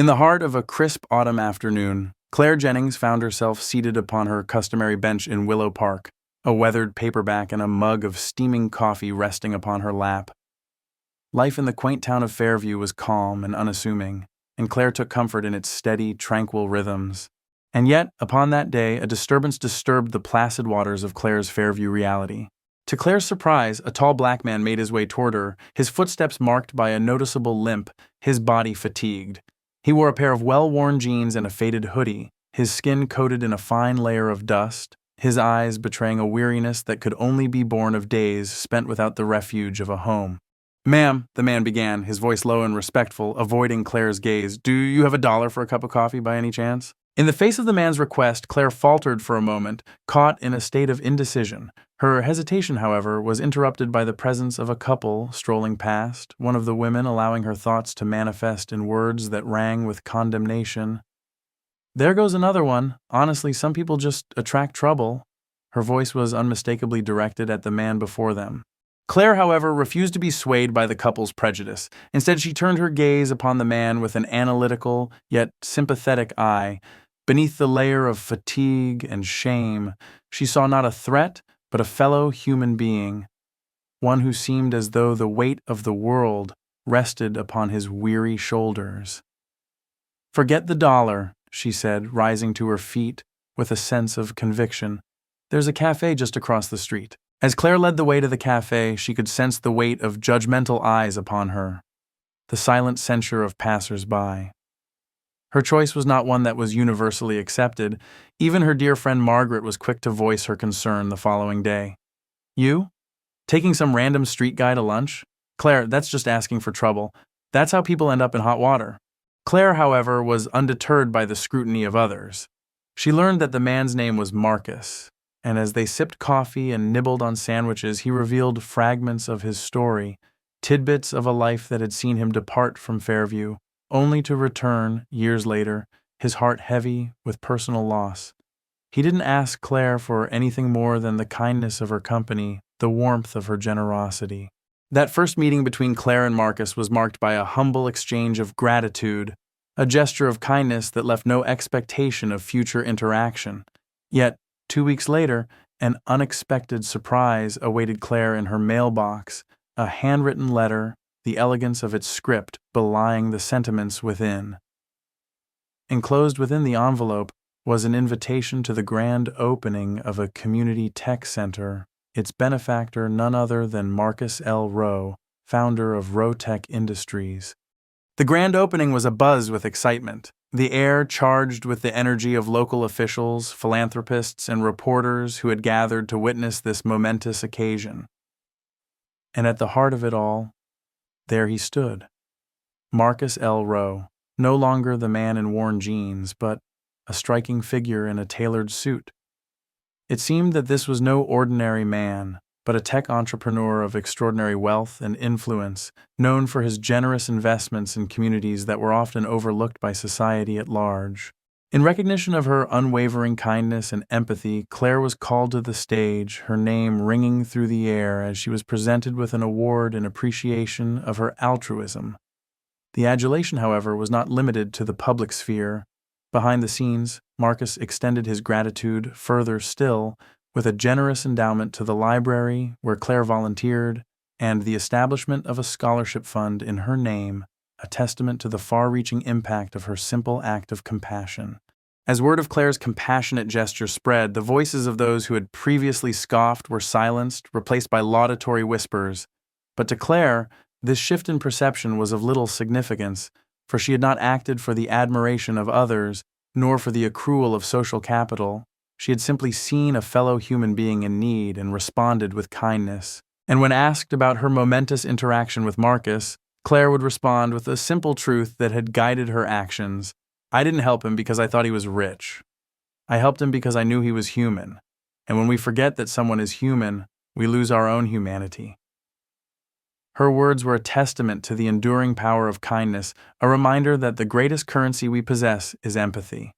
In the heart of a crisp autumn afternoon, Claire Jennings found herself seated upon her customary bench in Willow Park, a weathered paperback and a mug of steaming coffee resting upon her lap. Life in the quaint town of Fairview was calm and unassuming, and Claire took comfort in its steady, tranquil rhythms. And yet, upon that day, a disturbance disturbed the placid waters of Claire's Fairview reality. To Claire's surprise, a tall black man made his way toward her, his footsteps marked by a noticeable limp, his body fatigued. He wore a pair of well-worn jeans and a faded hoodie, his skin coated in a fine layer of dust, his eyes betraying a weariness that could only be born of days spent without the refuge of a home. "Ma'am," the man began, his voice low and respectful, avoiding Claire's gaze, "do you have $1 for a cup of coffee by any chance?" In the face of the man's request, Claire faltered for a moment, caught in a state of indecision. Her hesitation, however, was interrupted by the presence of a couple strolling past, one of the women allowing her thoughts to manifest in words that rang with condemnation. "There goes another one. Honestly, some people just attract trouble." Her voice was unmistakably directed at the man before them. Claire, however, refused to be swayed by the couple's prejudice. Instead, she turned her gaze upon the man with an analytical, yet sympathetic eye. Beneath the layer of fatigue and shame, she saw not a threat, but a fellow human being, one who seemed as though the weight of the world rested upon his weary shoulders. "Forget the $1, she said, rising to her feet with a sense of conviction. "There's a cafe just across the street." As Claire led the way to the cafe, she could sense the weight of judgmental eyes upon her, the silent censure of passers-by. Her choice was not one that was universally accepted. Even her dear friend Margaret was quick to voice her concern the following day. "You? Taking some random street guy to lunch? Claire, that's just asking for trouble. That's how people end up in hot water." Claire, however, was undeterred by the scrutiny of others. She learned that the man's name was Marcus, and as they sipped coffee and nibbled on sandwiches, he revealed fragments of his story, tidbits of a life that had seen him depart from Fairview, only to return, years later, his heart heavy with personal loss. He didn't ask Claire for anything more than the kindness of her company, the warmth of her generosity. That first meeting between Claire and Marcus was marked by a humble exchange of gratitude, a gesture of kindness that left no expectation of future interaction. Yet, 2 weeks later, an unexpected surprise awaited Claire in her mailbox, a handwritten letter, the elegance of its script belying the sentiments within. Enclosed within the envelope was an invitation to the grand opening of a community tech center, its benefactor none other than Marcus L. Rowe, founder of Rowe Tech Industries. The grand opening was abuzz with excitement, the air charged with the energy of local officials, philanthropists, and reporters who had gathered to witness this momentous occasion. And at the heart of it all, there he stood, Marcus L. Rowe, no longer the man in worn jeans, but a striking figure in a tailored suit. It seemed that this was no ordinary man, but a tech entrepreneur of extraordinary wealth and influence, known for his generous investments in communities that were often overlooked by society at large. In recognition of her unwavering kindness and empathy, Claire was called to the stage, her name ringing through the air as she was presented with an award in appreciation of her altruism. The adulation, however, was not limited to the public sphere. Behind the scenes, Marcus extended his gratitude further still with a generous endowment to the library where Claire volunteered and the establishment of a scholarship fund in her name, a testament to the far-reaching impact of her simple act of compassion. As word of Claire's compassionate gesture spread, the voices of those who had previously scoffed were silenced, replaced by laudatory whispers. But to Claire, this shift in perception was of little significance, for she had not acted for the admiration of others, nor for the accrual of social capital. She had simply seen a fellow human being in need and responded with kindness. And when asked about her momentous interaction with Marcus, Claire would respond with a simple truth that had guided her actions. "I didn't help him because I thought he was rich. I helped him because I knew he was human. And when we forget that someone is human, we lose our own humanity." Her words were a testament to the enduring power of kindness, a reminder that the greatest currency we possess is empathy.